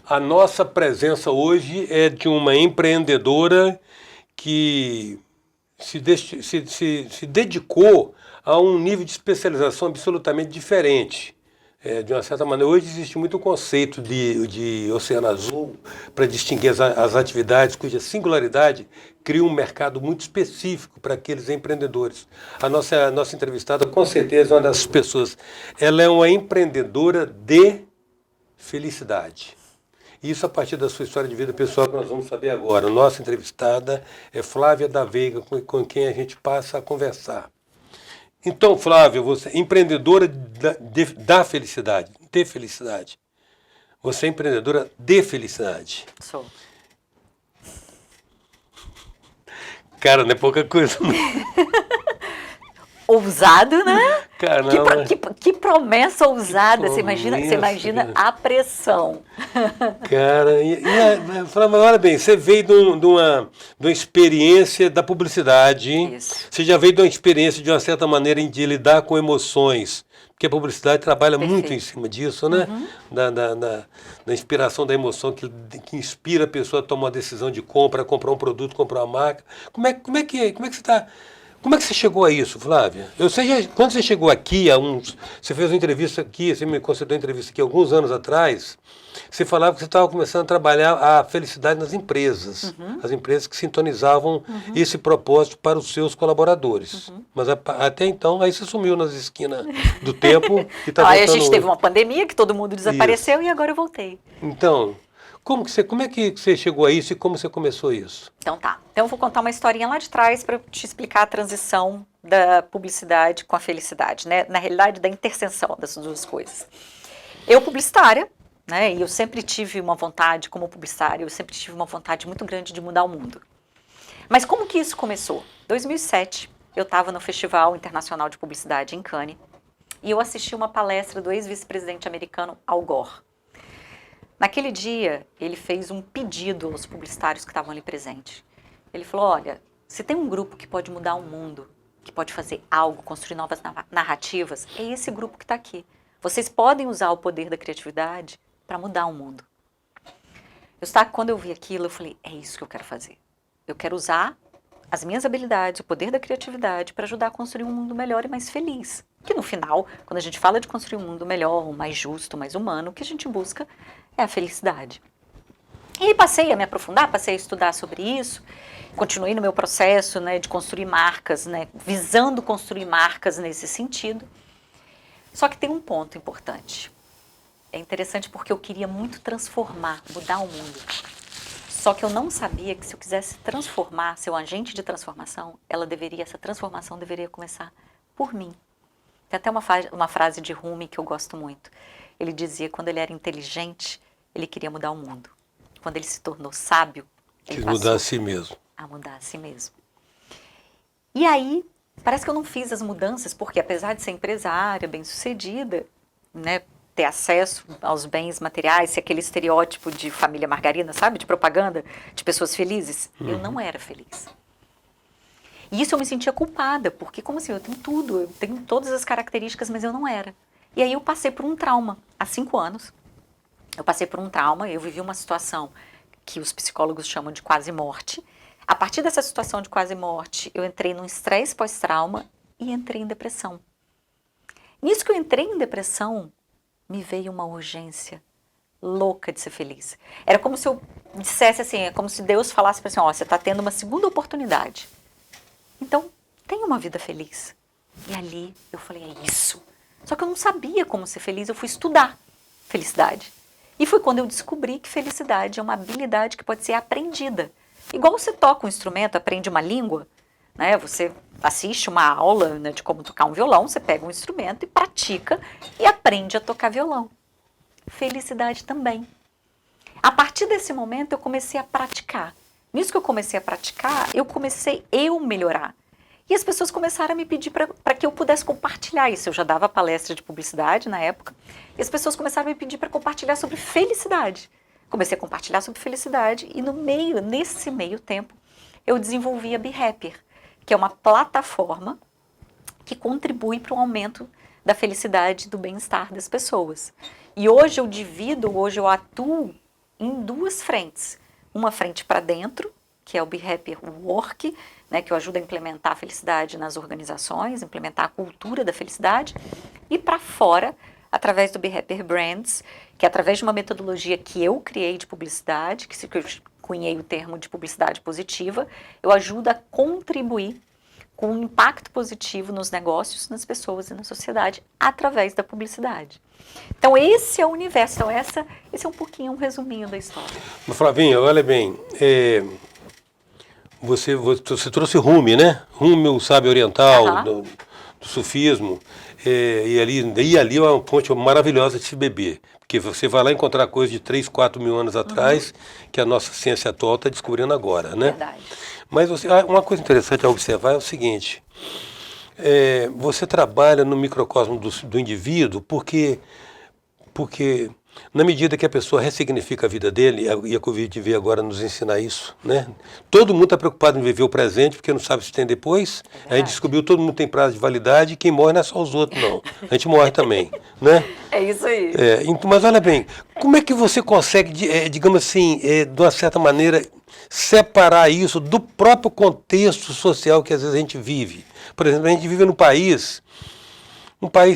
A nossa presença hoje é de uma empreendedora que se dedicou a um nível de especialização absolutamente diferente. De uma certa maneira, hoje existe muito conceito de oceano azul para distinguir as atividades cuja singularidade cria um mercado muito específico para aqueles empreendedores. A nossa entrevistada, com certeza, é uma dessas pessoas. Ela é uma empreendedora de felicidade. Isso a partir da sua história de vida pessoal que nós vamos saber agora. Nossa entrevistada é Flávia da Veiga, com quem a gente passa a conversar. Então, Flávia, você é empreendedora da felicidade, de felicidade. Você é empreendedora de felicidade. Sou. Cara, não é pouca coisa, não. Ousado, né? Caramba. Que promessa ousada. Você promessa, imagina a pressão. Cara, Flávia, olha bem, você veio de uma experiência da publicidade. Isso. Você já veio de uma experiência, de uma certa maneira, de lidar com emoções. Porque a publicidade trabalha muito em cima disso, né? Da inspiração da emoção que inspira a pessoa a tomar uma decisão de compra comprar um produto, comprar uma marca. Como é que você está... Como é que você chegou a isso, Flávia? Quando você chegou aqui, você fez uma entrevista aqui, você me concedeu uma entrevista aqui alguns anos atrás, você falava que você estava começando a trabalhar a felicidade nas empresas, as empresas que sintonizavam esse propósito para os seus colaboradores. Mas até então, aí você sumiu nas esquinas do tempo e está voltando. Aí a gente teve uma pandemia que todo mundo desapareceu e agora eu voltei. Então, como é que você chegou a isso e como você começou isso? Então tá. Então eu vou contar uma historinha lá de trás para te explicar a transição da publicidade com a felicidade, né? Na realidade, da interseção dessas duas coisas. Eu, publicitária, né? E eu sempre tive uma vontade, como publicitária, eu sempre tive uma vontade muito grande de mudar o mundo. Mas como que isso começou? Em 2007, eu estava no Festival Internacional de Publicidade em Cannes e eu assisti uma palestra do ex-vice-presidente americano Al Gore. Naquele dia, ele fez um pedido aos publicitários que estavam ali presentes. Ele falou, olha, se tem um grupo que pode mudar o mundo, que pode fazer algo, construir novas narrativas, é esse grupo que está aqui. Vocês podem usar o poder da criatividade para mudar o mundo. Quando eu vi aquilo, eu falei, é isso que eu quero fazer. Eu quero usar as minhas habilidades, o poder da criatividade para ajudar a construir um mundo melhor e mais feliz. Que no final, quando a gente fala de construir um mundo melhor, mais justo, mais humano, o que a gente busca é a felicidade. E passei a me aprofundar, passei a estudar sobre isso, continuei no meu processo, né, de construir marcas, né, visando construir marcas nesse sentido. Só que tem um ponto importante. É interessante porque eu queria muito transformar, mudar o mundo. Só que eu não sabia que se eu quisesse transformar, ser um agente de transformação, essa transformação deveria começar por mim. Tem até uma frase de Rumi que eu gosto muito. Ele dizia que quando ele era inteligente, ele queria mudar o mundo. Quando ele se tornou sábio, ele quis mudar a si mesmo. A mudar a si mesmo. E aí, parece que eu não fiz as mudanças, porque apesar de ser empresária, bem-sucedida, né, ter acesso aos bens materiais, ser aquele estereótipo de família margarina, sabe, de propaganda, de pessoas felizes, eu não era feliz. E isso eu me sentia culpada, porque como assim, eu tenho tudo, eu tenho todas as características, mas eu não era. E aí eu passei por um trauma, há 5 anos, eu vivi uma situação que os psicólogos chamam de quase morte. A partir dessa situação de quase morte, eu entrei num estresse pós-trauma e entrei em depressão. Nisso que eu entrei em depressão, me veio uma urgência louca de ser feliz. Era como se eu dissesse assim, é como se Deus falasse para assim, ó, você está tendo uma segunda oportunidade. Então, tenha uma vida feliz. E ali eu falei, é isso. Só que eu não sabia como ser feliz, eu fui estudar felicidade. E foi quando eu descobri que felicidade é uma habilidade que pode ser aprendida. Igual você toca um instrumento, aprende uma língua, né? Você assiste uma aula, né, de como tocar um violão, você pega um instrumento e pratica e aprende a tocar violão. Felicidade também. A partir desse momento eu comecei a praticar. Nisso que eu comecei a praticar, eu comecei a melhorar. E as pessoas começaram a me pedir para que eu pudesse compartilhar isso. Eu já dava palestra de publicidade na época, e as pessoas começaram a me pedir para compartilhar sobre felicidade. Comecei a compartilhar sobre felicidade e nesse meio tempo, eu desenvolvi a BeHappier, que é uma plataforma que contribui para o aumento da felicidade e do bem-estar das pessoas. E hoje eu atuo em duas frentes. Uma frente para dentro, que é o Be Happy Work, né, que eu ajudo a implementar a felicidade nas organizações, implementar a cultura da felicidade, e para fora, através do Be Happy Brands, que é através de uma metodologia que eu criei de publicidade, que eu cunhei o termo de publicidade positiva, eu ajudo a contribuir com um impacto positivo nos negócios, nas pessoas e na sociedade, através da publicidade. Então esse é o universo, então esse é um pouquinho um resuminho da história. Mas, Flavinha, olha bem, você trouxe Rumi, né? Rumi, o sábio oriental, do sufismo, e ali é uma fonte maravilhosa de se beber, porque você vai lá encontrar coisas de 3, 4 mil anos atrás, que a nossa ciência atual está descobrindo agora, né? Verdade. Mas uma coisa interessante a observar é o seguinte, você trabalha no microcosmo do indivíduo porque na medida que a pessoa ressignifica a vida dele, e a Covid veio agora nos ensinar isso, né? Todo mundo está preocupado em viver o presente porque não sabe se tem depois. A gente descobriu que todo mundo tem prazo de validade e quem morre não é só os outros, não. A gente morre também, né? É isso aí. Mas olha bem, como é que você consegue, digamos assim, de uma certa maneira, separar isso do próprio contexto social que às vezes a gente vive? Por exemplo, a gente vive num país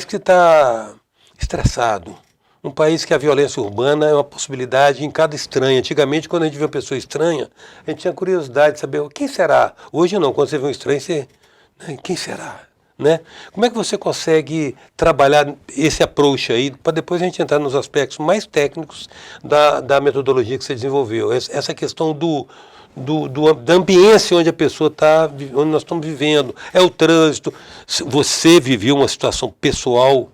que está estressado. Um país que a violência urbana é uma possibilidade em cada estranho. Antigamente, quando a gente vê uma pessoa estranha, a gente tinha curiosidade de saber quem será. Hoje não, quando você vê um estranho, você... Quem será? Né? Como é que você consegue trabalhar esse approach aí, para depois a gente entrar nos aspectos mais técnicos da metodologia que você desenvolveu? Essa questão da ambiência onde a pessoa está, onde nós estamos vivendo. É o trânsito. Você viveu uma situação pessoal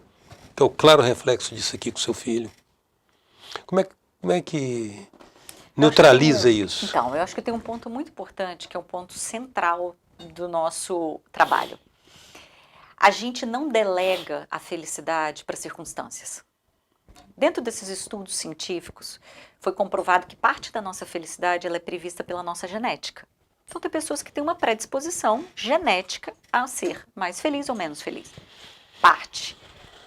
que é o claro reflexo disso aqui com seu filho. Como é que neutraliza isso? Então, eu acho que tem um ponto muito importante, que é um ponto central do nosso trabalho. A gente não delega a felicidade para circunstâncias. Dentro desses estudos científicos, foi comprovado que parte da nossa felicidade ela é prevista pela nossa genética. Então, tem pessoas que têm uma predisposição genética a ser mais feliz ou menos feliz. Parte.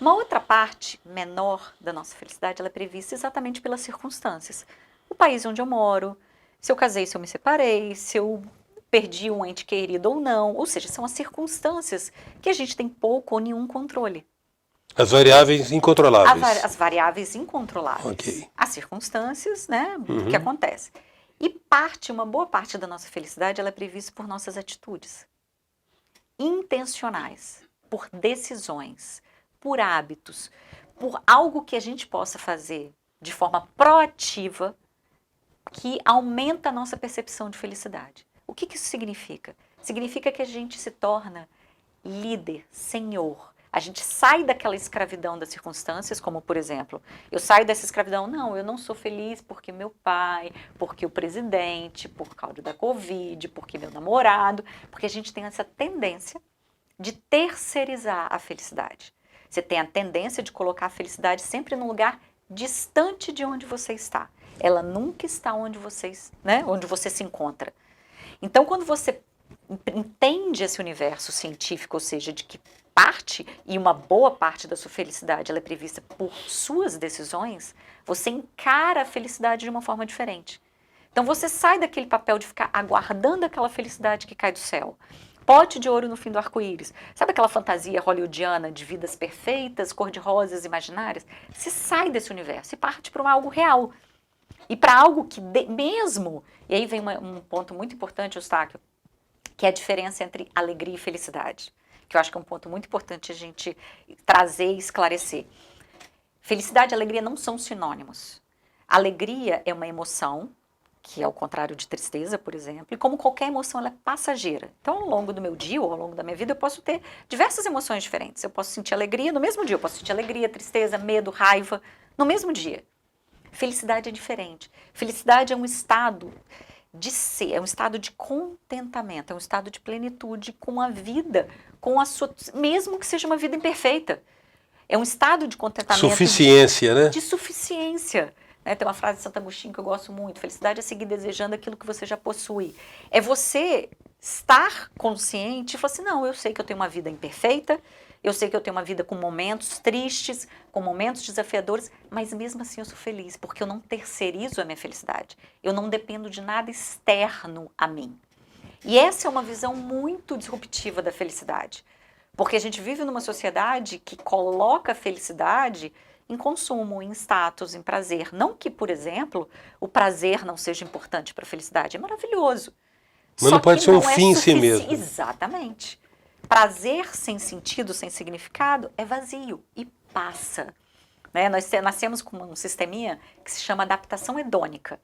Uma outra parte menor da nossa felicidade ela é prevista exatamente pelas circunstâncias. O país onde eu moro, se eu casei, se eu me separei, se eu perdi um ente querido ou não. Ou seja, são as circunstâncias que a gente tem pouco ou nenhum controle. As variáveis incontroláveis. As variáveis incontroláveis. Okay. As circunstâncias, né, que acontece. E uma boa parte da nossa felicidade ela é prevista por nossas atitudes. Intencionais, por decisões, por hábitos, por algo que a gente possa fazer de forma proativa que aumenta a nossa percepção de felicidade. O que isso significa? Significa que a gente se torna líder, senhor. A gente sai daquela escravidão das circunstâncias, como por exemplo, eu saio dessa escravidão, não, eu não sou feliz porque meu pai, porque o presidente, por causa da Covid, porque meu namorado, porque a gente tem essa tendência de terceirizar a felicidade. Você tem a tendência de colocar a felicidade sempre num lugar distante de onde você está. Ela nunca está onde você se encontra. Então, quando você entende esse universo científico, ou seja, de que parte e uma boa parte da sua felicidade ela é prevista por suas decisões, você encara a felicidade de uma forma diferente. Então, você sai daquele papel de ficar aguardando aquela felicidade que cai do céu. Pote de ouro no fim do arco-íris. Sabe aquela fantasia hollywoodiana de vidas perfeitas, cor-de-rosas imaginárias? Você sai desse universo e parte para algo real. E para algo que mesmo... E aí vem um ponto muito importante, Eustáquio, que é a diferença entre alegria e felicidade. Que eu acho que é um ponto muito importante a gente trazer e esclarecer. Felicidade e alegria não são sinônimos. Alegria é uma emoção, que é o contrário de tristeza, por exemplo, e como qualquer emoção, ela é passageira. Então, ao longo do meu dia ou ao longo da minha vida, eu posso ter diversas emoções diferentes. Eu posso sentir alegria no mesmo dia, eu posso sentir alegria, tristeza, medo, raiva, no mesmo dia. Felicidade é diferente. Felicidade é um estado de ser, é um estado de contentamento, é um estado de plenitude com a vida, com a sua, mesmo que seja uma vida imperfeita. É um estado de contentamento. Suficiência, né? De suficiência. Tem uma frase de Santo Agostinho que eu gosto muito. Felicidade é seguir desejando aquilo que você já possui. É você estar consciente e falar assim, não, eu sei que eu tenho uma vida imperfeita, Eu sei que eu tenho uma vida com momentos tristes, com momentos desafiadores, mas mesmo assim eu sou feliz, porque eu não terceirizo a minha felicidade. Eu não dependo de nada externo a mim. E essa é uma visão muito disruptiva da felicidade. Porque a gente vive numa sociedade que coloca a felicidade em consumo, em status, em prazer. Não que, por exemplo, o prazer não seja importante para a felicidade, é maravilhoso. Mas Só não pode que ser um não é fim em si sufici- mesmo. Exatamente. Prazer sem sentido, sem significado, é vazio e passa. Né? Nós nascemos com um sisteminha que se chama adaptação hedônica.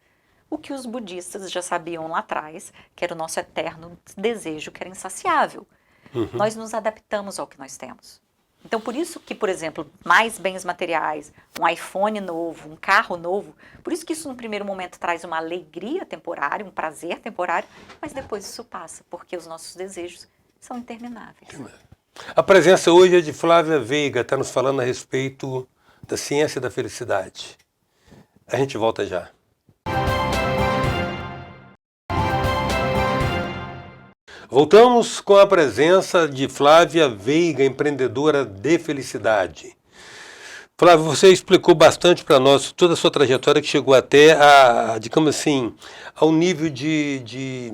O que os budistas já sabiam lá atrás, que era o nosso eterno desejo, que era insaciável. Nós nos adaptamos ao que nós temos. Então, por isso que, por exemplo, mais bens materiais, um iPhone novo, um carro novo, por isso que isso no primeiro momento traz uma alegria temporária, um prazer temporário, mas depois isso passa, porque os nossos desejos são intermináveis. A presença hoje é de Flávia Veiga, está nos falando a respeito da ciência da felicidade. A gente volta já. Voltamos com a presença de Flávia Veiga, empreendedora de felicidade. Flávia, você explicou bastante para nós toda a sua trajetória que chegou até digamos assim, ao nível de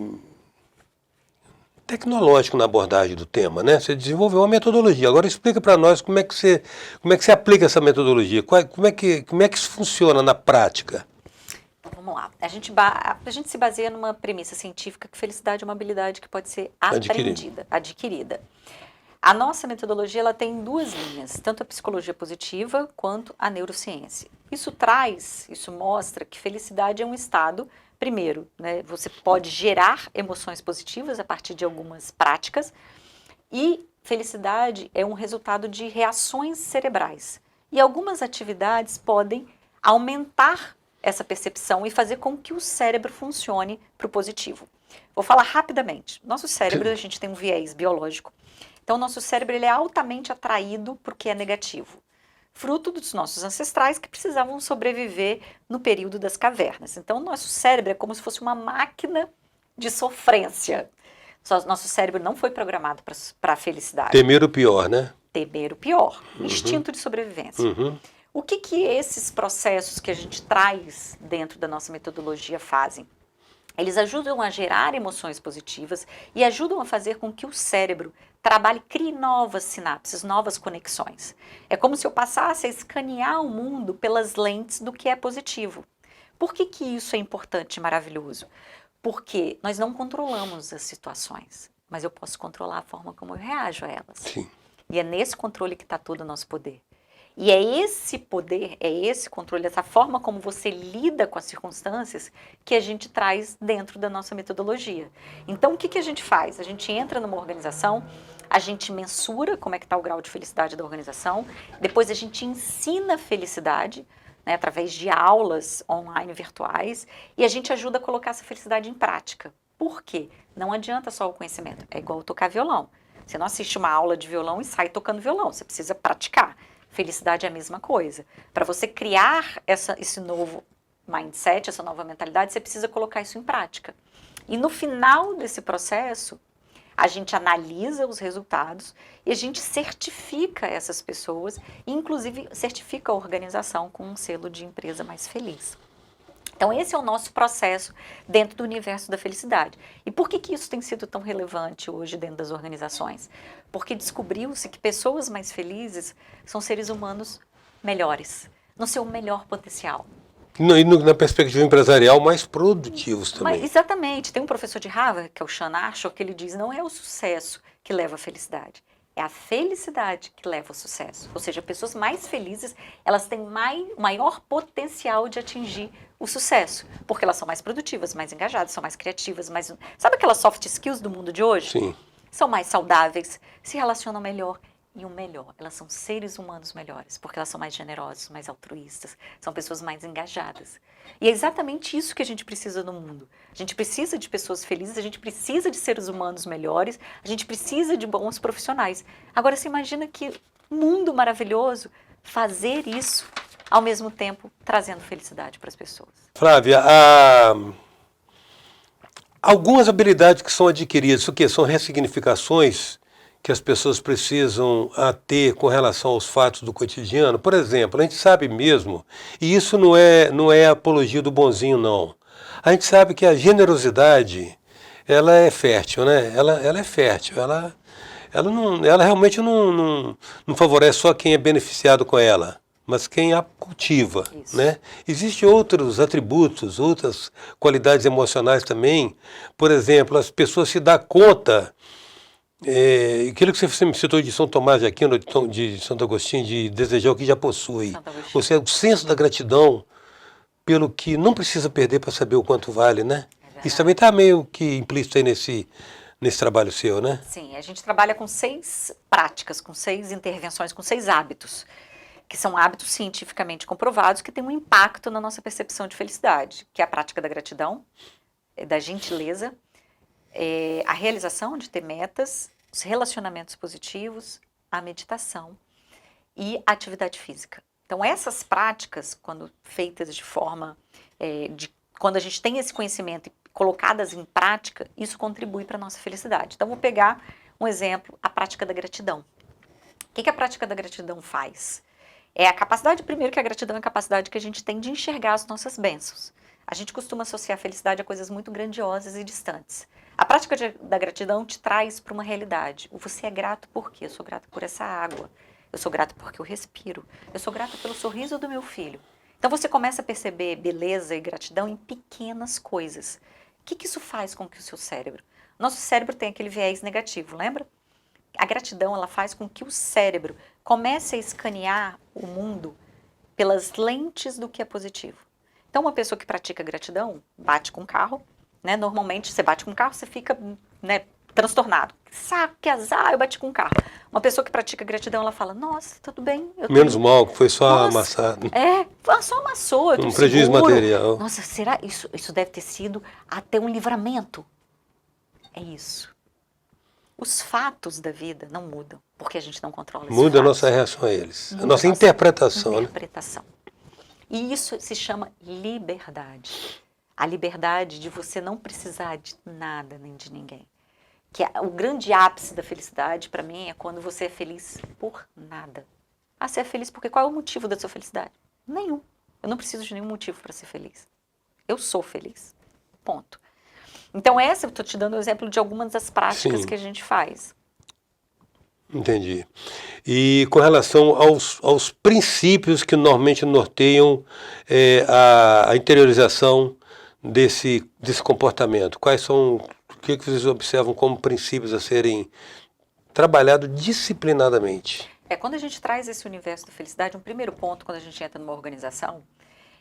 tecnológico na abordagem do tema, né? Você desenvolveu uma metodologia. Agora explica para nós como é que você aplica essa metodologia, como é que isso funciona na prática. Então, vamos lá. A gente se baseia numa premissa científica que felicidade é uma habilidade que pode ser aprendida, adquirida. A nossa metodologia ela tem duas linhas, tanto a psicologia positiva quanto a neurociência. Isso mostra que felicidade é um estado, primeiro, né, você pode gerar emoções positivas a partir de algumas práticas, e felicidade é um resultado de reações cerebrais. E algumas atividades podem aumentar essa percepção e fazer com que o cérebro funcione para o positivo. Vou falar rapidamente. Nosso cérebro, a gente tem um viés biológico. Então, nosso cérebro ele é altamente atraído para o que é negativo. Fruto dos nossos ancestrais que precisavam sobreviver no período das cavernas. Então, nosso cérebro é como se fosse uma máquina de sofrência. Nosso cérebro não foi programado para a felicidade. Temer o pior, né? Temer o pior. Instinto de sobrevivência. O que esses processos que a gente traz dentro da nossa metodologia fazem? Eles ajudam a gerar emoções positivas e ajudam a fazer com que o cérebro trabalhe, crie novas sinapses, novas conexões. É como se eu passasse a escanear o mundo pelas lentes do que é positivo. Por que isso é importante e maravilhoso? Porque nós não controlamos as situações, mas eu posso controlar a forma como eu reajo a elas. Sim. E é nesse controle que está todo o nosso poder. E é esse poder, é esse controle, essa forma como você lida com as circunstâncias que a gente traz dentro da nossa metodologia. Então, o que a gente faz? A gente entra numa organização, a gente mensura como é que está o grau de felicidade da organização, depois a gente ensina felicidade, né, através de aulas online virtuais, e a gente ajuda a colocar essa felicidade em prática. Por quê? Não adianta só o conhecimento, é igual tocar violão. Você não assiste uma aula de violão e sai tocando violão, você precisa praticar. Felicidade é a mesma coisa. Para você criar esse novo mindset, essa nova mentalidade, você precisa colocar isso em prática. E no final desse processo, a gente analisa os resultados e a gente certifica essas pessoas, e inclusive certifica a organização com um selo de empresa mais feliz. Então, esse é o nosso processo dentro do universo da felicidade. E por que isso tem sido tão relevante hoje dentro das organizações? Porque descobriu-se que pessoas mais felizes são seres humanos melhores, no seu melhor potencial. E na perspectiva empresarial, mais produtivos também. Mas, exatamente. Tem um professor de Harvard, que é o Sean Archer, que ele diz, não é o sucesso que leva à felicidade. É a felicidade que leva ao sucesso. Ou seja, pessoas mais felizes, elas têm maior potencial de atingir o sucesso. Porque elas são mais produtivas, mais engajadas, são mais criativas, mais... Sabe aquelas soft skills do mundo de hoje? Sim. São mais saudáveis, se relacionam melhor. E o melhor, elas são seres humanos melhores, porque elas são mais generosas, mais altruístas, são pessoas mais engajadas. E é exatamente isso que a gente precisa no mundo. A gente precisa de pessoas felizes, a gente precisa de seres humanos melhores, a gente precisa de bons profissionais. Agora, você imagina que mundo maravilhoso fazer isso, ao mesmo tempo, trazendo felicidade para as pessoas. Flávia, algumas habilidades que são adquiridas, o que são ressignificações que as pessoas precisam ter com relação aos fatos do cotidiano? Por exemplo, a gente sabe mesmo, e isso não é apologia do bonzinho, não. A gente sabe que a generosidade, ela é fértil, né? Ela é fértil, ela realmente não favorece só quem é beneficiado com ela, mas quem a cultiva, Isso. né? Existem outros atributos, outras qualidades emocionais também. Por exemplo, as pessoas se dão conta, aquilo que você me citou de São Tomás de Aquino, de Santo Agostinho, de desejar o que já possui. Santo Agostinho. Ou seja, o senso da gratidão pelo que não precisa perder para saber o quanto vale, né? Isso também está meio que implícito aí nesse trabalho seu, né? Sim, a gente trabalha com 6 práticas, com 6 intervenções, com 6 hábitos, que são hábitos cientificamente comprovados que têm um impacto na nossa percepção de felicidade, que é a prática da gratidão, da gentileza, a realização de ter metas, os relacionamentos positivos, a meditação e a atividade física. Então essas práticas, quando feitas de forma, quando a gente tem esse conhecimento e colocadas em prática, isso contribui para a nossa felicidade. Então vou pegar um exemplo, a prática da gratidão. O que a prática da gratidão faz? É a capacidade, primeiro que a gratidão é a capacidade que a gente tem de enxergar as nossas bênçãos. A gente costuma associar a felicidade a coisas muito grandiosas e distantes. A prática da gratidão te traz para uma realidade. Você é grato por quê? Eu sou grato por essa água. Eu sou grato porque eu respiro. Eu sou grato pelo sorriso do meu filho. Então você começa a perceber beleza e gratidão em pequenas coisas. O que isso faz com que o seu cérebro? Nosso cérebro tem aquele viés negativo, lembra? A gratidão, ela faz com que o cérebro comece a escanear o mundo pelas lentes do que é positivo. Então, uma pessoa que pratica gratidão, bate com o carro, né? Normalmente, você bate com o carro, você fica, né, transtornado. Saco, que azar, eu bati com o carro. Uma pessoa que pratica gratidão, ela fala, nossa, tudo bem. Menos mal, que foi só amassado. Só amassou. Um prejuízo material. Nossa, será isso deve ter sido até um livramento? É isso. Os fatos da vida não mudam, porque a gente não controla esses Muda a fatos. nossa reação a eles. Muda A nossa interpretação. interpretação. E isso se chama liberdade. A liberdade de você não precisar de nada nem de ninguém. Que o grande ápice da felicidade, para mim, é quando você é feliz por nada. Ah, você é feliz porque qual é o motivo da sua felicidade? Nenhum. Eu não preciso de nenhum motivo para ser feliz. Eu sou feliz. Ponto. Então eu estou te dando o exemplo de algumas das práticas que a gente faz. Entendi. E com relação aos princípios que normalmente norteiam a interiorização desse comportamento, quais são, o que vocês observam como princípios a serem trabalhados disciplinadamente? Quando a gente traz esse universo da felicidade, um primeiro ponto quando a gente entra numa organização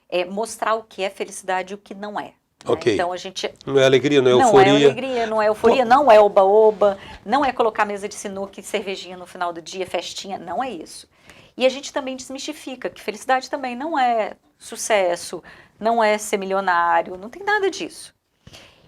é mostrar o que é felicidade e o que não é. Ok. Então a gente... Não é alegria, não é euforia. Não é alegria, não é euforia, não é oba-oba, não é colocar mesa de sinuca e cervejinha no final do dia, festinha, não é isso. E a gente também desmistifica que felicidade também não é sucesso, não é ser milionário, não tem nada disso.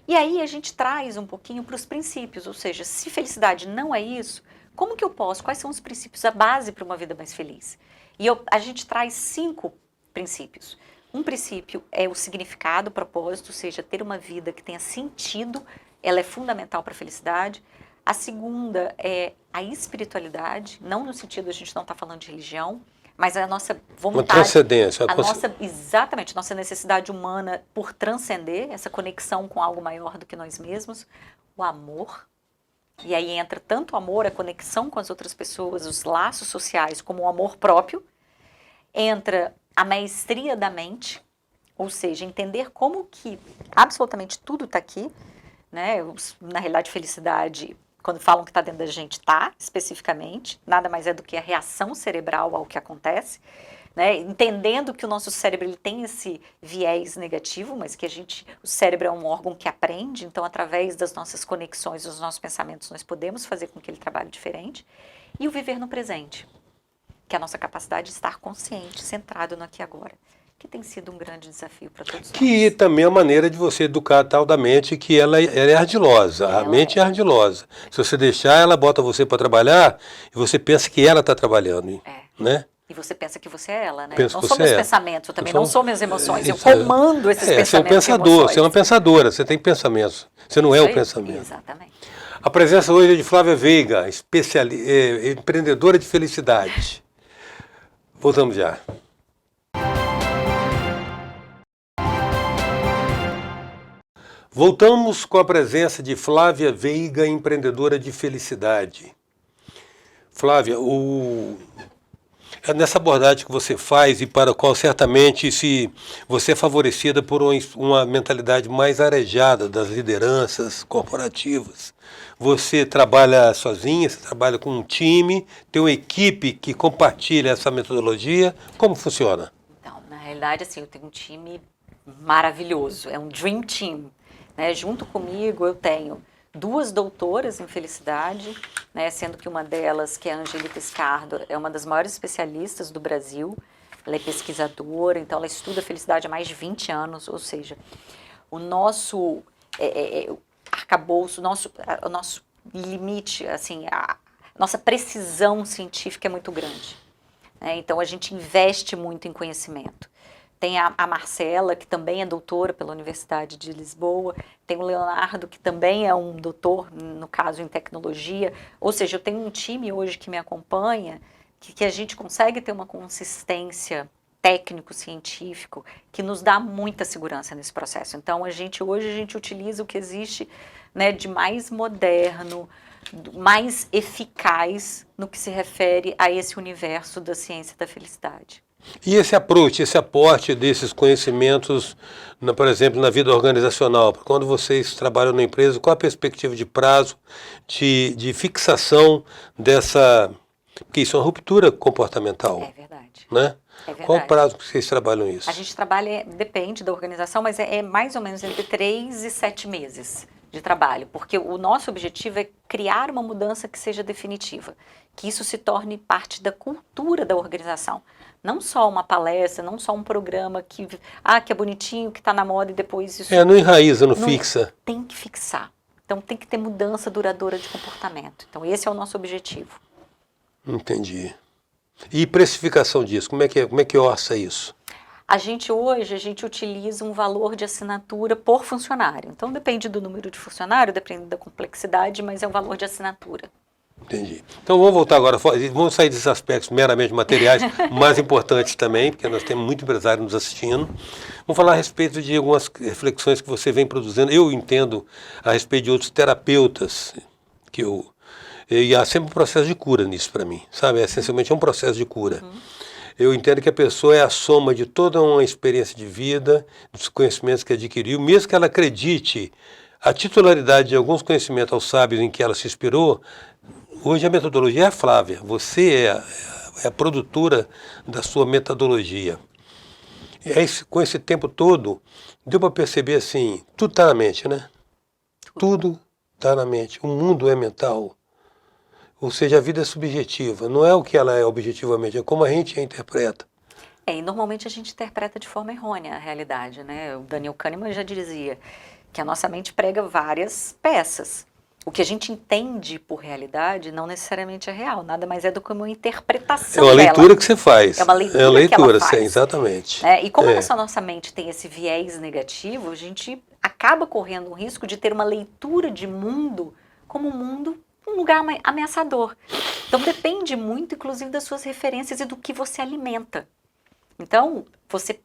E aí a gente traz um pouquinho para os princípios, ou seja, se felicidade não é isso, como que eu posso, quais são os princípios, a base para uma vida mais feliz? E a gente traz 5 princípios. Um princípio é o significado, o propósito, ou seja, ter uma vida que tenha sentido, ela é fundamental para a felicidade. A segunda é a espiritualidade, não no sentido, a gente não está falando de religião, mas a nossa vontade... Uma transcendência. Exatamente, nossa necessidade humana por transcender, essa conexão com algo maior do que nós mesmos. O amor, e aí entra tanto o amor, a conexão com as outras pessoas, os laços sociais, como o amor próprio. Entra a maestria da mente, ou seja, entender como que absolutamente tudo está aqui, né? Na realidade, felicidade, quando falam que está dentro da gente, está especificamente, nada mais é do que a reação cerebral ao que acontece, né? Entendendo que o nosso cérebro ele tem esse viés negativo, mas que o cérebro é um órgão que aprende, então através das nossas conexões, dos nossos pensamentos, nós podemos fazer com que ele trabalhe diferente, e o viver no presente, que é a nossa capacidade de estar consciente, centrado no aqui e agora, que tem sido um grande desafio para todos nós. Que também é a maneira de você educar a tal da mente, que ela é ardilosa, a mente é ardilosa. Se você deixar, ela bota você para trabalhar e você pensa que ela está trabalhando, né? E você pensa que você é ela, né? Pensa não sou meus pensamentos, eu também não sou minhas emoções, eu isso comando esses pensamentos. Você é um pensador, você é uma pensadora, você tem pensamentos, você não é o pensamento. Exatamente. A presença hoje é de Flávia Veiga, empreendedora de felicidade. Voltamos já. Voltamos com a presença de Flávia Veiga, empreendedora de felicidade. Flávia, nessa abordagem que você faz e para a qual certamente se você é favorecida por uma mentalidade mais arejada das lideranças corporativas. Você trabalha sozinha, você trabalha com um time, tem uma equipe que compartilha essa metodologia. Como funciona? Então, na realidade, assim, eu tenho um time maravilhoso, é um dream team, né? Junto comigo eu tenho 2 doutoras em felicidade, né, sendo que uma delas, que é a Angelita Scardo, é uma das maiores especialistas do Brasil. Ela é pesquisadora, então ela estuda felicidade há mais de 20 anos, ou seja, o nosso arcabouço, o nosso limite, assim, a nossa precisão científica é muito grande, né? Então a gente investe muito em conhecimento. Tem a Marcela, que também é doutora pela Universidade de Lisboa. Tem o Leonardo, que também é um doutor, no caso, em tecnologia. Ou seja, eu tenho um time hoje que me acompanha, que a gente consegue ter uma consistência técnico-científico que nos dá muita segurança nesse processo. Então, hoje a gente utiliza o que existe, né, de mais moderno, mais eficaz no que se refere a esse universo da ciência da felicidade. E esse approach, esse aporte desses conhecimentos, por exemplo, na vida organizacional, quando vocês trabalham na empresa, qual a perspectiva de prazo, de fixação dessa... Porque isso é uma ruptura comportamental. É verdade. Né? É verdade. Qual o prazo que vocês trabalham isso? A gente trabalha, depende da organização, mas é mais ou menos entre 3 e 7 meses de trabalho, porque o nosso objetivo é criar uma mudança que seja definitiva, que isso se torne parte da cultura da organização. Não só uma palestra, não só um programa que é bonitinho, que está na moda e depois isso... Não enraiza, não fixa. Tem que fixar. Então tem que ter mudança duradoura de comportamento. Então esse é o nosso objetivo. Entendi. E precificação disso, como é que orça isso? Hoje a gente utiliza um valor de assinatura por funcionário. Então depende do número de funcionário, depende da complexidade, mas é um valor de assinatura. Entendi. Então vamos voltar agora, vamos sair desses aspectos meramente materiais, mais importantes também, porque nós temos muito empresário nos assistindo. Vamos falar a respeito de algumas reflexões que você vem produzindo. Eu entendo a respeito de outros terapeutas, e há sempre um processo de cura nisso para mim, sabe? Essencialmente é um processo de cura. Eu entendo que a pessoa é a soma de toda uma experiência de vida, dos conhecimentos que adquiriu, mesmo que ela acredite a titularidade de alguns conhecimentos aos sábios em que ela se inspirou. Hoje a metodologia é a Flávia, você é a produtora da sua metodologia. E com esse tempo todo, deu para perceber assim, tudo está na mente, né? Tudo está na mente, o mundo é mental. Ou seja, a vida é subjetiva, não é o que ela é objetivamente, é como a gente a interpreta. E normalmente a gente interpreta de forma errônea a realidade, né? O Daniel Kahneman já dizia que a nossa mente prega várias peças. O que a gente entende por realidade não necessariamente é real, nada mais é do que uma interpretação dela. É uma leitura que você faz. É uma leitura que ela faz. Sim, exatamente. E como essa nossa mente tem esse viés negativo, a gente acaba correndo o risco de ter uma leitura de mundo como um lugar ameaçador. Então depende muito, inclusive, das suas referências e do que você alimenta. Então, você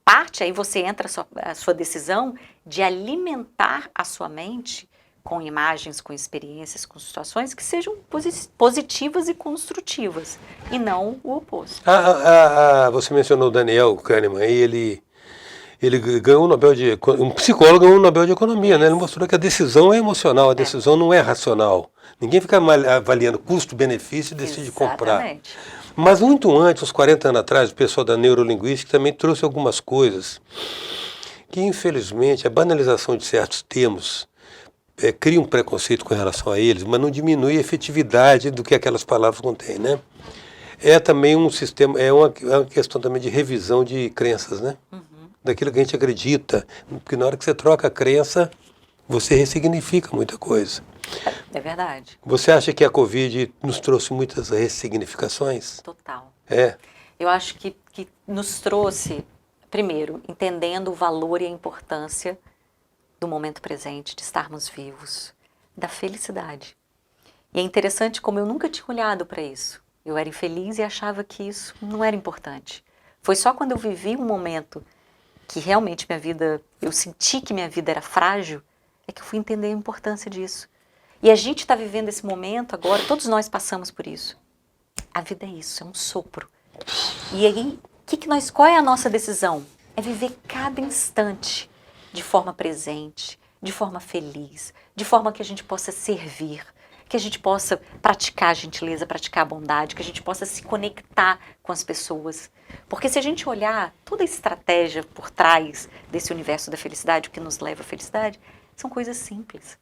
entra a sua decisão de alimentar a sua mente com imagens, com experiências, com situações que sejam positivas e construtivas, e não o oposto. Você mencionou o Daniel Kahneman, e ele ganhou um psicólogo ganhou um Nobel de Economia, né? Ele mostrou que a decisão é emocional, a decisão não é racional. Ninguém fica avaliando custo-benefício e decide comprar. Mas muito antes, uns 40 anos atrás, o pessoal da neurolinguística também trouxe algumas coisas que, infelizmente, a banalização de certos termos cria um preconceito com relação a eles, mas não diminui a efetividade do que aquelas palavras contêm, né? É também um sistema, é uma questão também de revisão de crenças, né? Daquilo que a gente acredita, porque na hora que você troca a crença, você ressignifica muita coisa. É verdade. Você acha que a Covid nos trouxe muitas ressignificações? Total. Eu acho que nos trouxe, primeiro, entendendo o valor e a importância do momento presente, de estarmos vivos, da felicidade. E é interessante como eu nunca tinha olhado para isso. Eu era infeliz e achava que isso não era importante. Foi só quando eu vivi um momento que realmente eu senti que minha vida era frágil, é que eu fui entender a importância disso. E a gente está vivendo esse momento agora, todos nós passamos por isso. A vida é isso, é um sopro. E aí, qual é a nossa decisão? É viver cada instante de forma presente, de forma feliz, de forma que a gente possa servir, que a gente possa praticar a gentileza, praticar a bondade, que a gente possa se conectar com as pessoas. Porque se a gente olhar toda a estratégia por trás desse universo da felicidade, o que nos leva à felicidade, são coisas simples.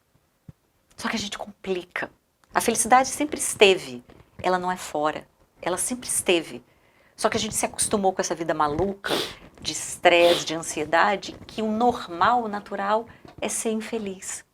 Só que a gente complica. A felicidade sempre esteve, ela não é fora, ela sempre esteve. Só que a gente se acostumou com essa vida maluca, de estresse, de ansiedade, que o normal, o natural, é ser infeliz.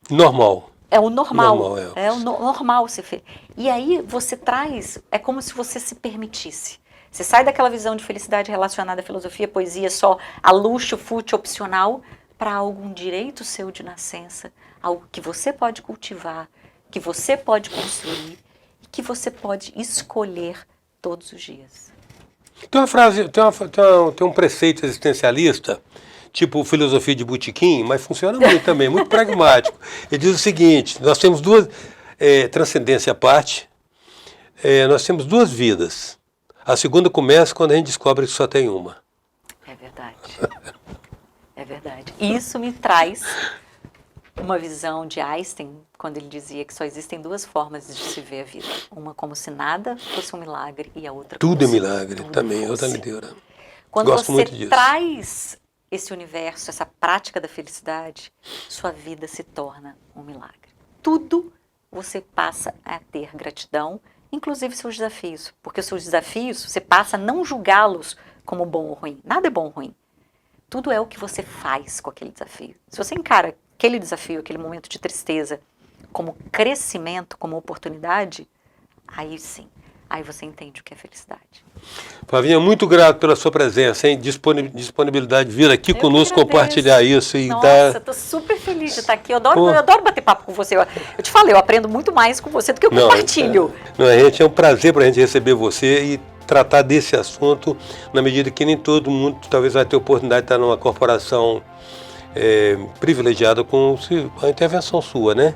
Normal. É o normal. Normal, é o normal ser feliz. E aí você traz, é como se você se permitisse. Você sai daquela visão de felicidade relacionada à filosofia, poesia, só a luxo, fútil, opcional, para algum direito seu de nascença, algo que você pode cultivar, que você pode construir, que você pode escolher todos os dias. Tem uma frase, tem um preceito existencialista, tipo filosofia de botequim, mas funciona muito também, muito pragmático. Ele diz o seguinte: nós temos duas, transcendência à parte, nós temos duas vidas. A segunda começa quando a gente descobre que só tem uma. É verdade. É verdade. Isso me traz uma visão de Einstein, quando ele dizia que só existem duas formas de se ver a vida. Uma como se nada fosse um milagre e a outra como Tudo é se milagre, tudo também, fosse. outra leitura. Quando Gosto você muito disso. traz esse universo, essa prática da felicidade, sua vida se torna um milagre. Tudo você passa a ter gratidão, inclusive seus desafios. Porque os seus desafios, você passa a não julgá-los como bom ou ruim. Nada é bom ou ruim. Tudo é o que você faz com aquele desafio. Se você encara aquele desafio, aquele momento de tristeza, como crescimento, como oportunidade, aí sim, aí você entende o que é felicidade. Flavinha, muito grato pela sua presença, hein? Disponibilidade de vir aqui conosco, compartilhar isso e Nossa, estou super feliz de estar aqui. Eu adoro bater papo com você. Eu te falei, eu aprendo muito mais com você do que eu compartilho. Gente, é um prazer para a gente receber você e tratar desse assunto na medida que nem todo mundo talvez vai ter oportunidade de estar numa corporação privilegiada com a intervenção sua, né?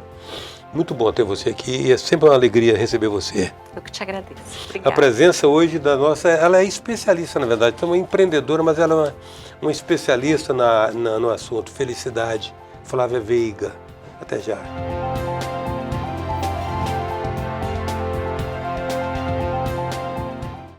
Muito bom ter você aqui e é sempre uma alegria receber você. Eu que te agradeço. Obrigada. A presença hoje da nossa, ela é especialista na verdade, é uma empreendedora, mas ela é uma especialista no assunto felicidade, Flávia Veiga. Até já.